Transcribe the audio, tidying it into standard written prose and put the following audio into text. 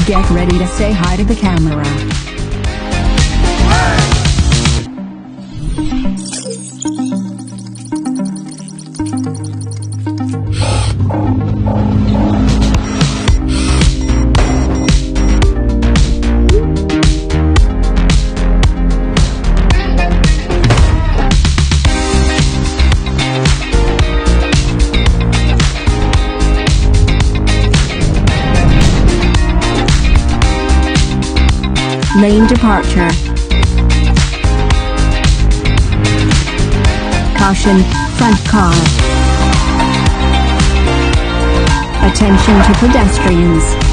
Get ready to say hi to the camera. Lane departure. Caution, front car. Attention to pedestrians.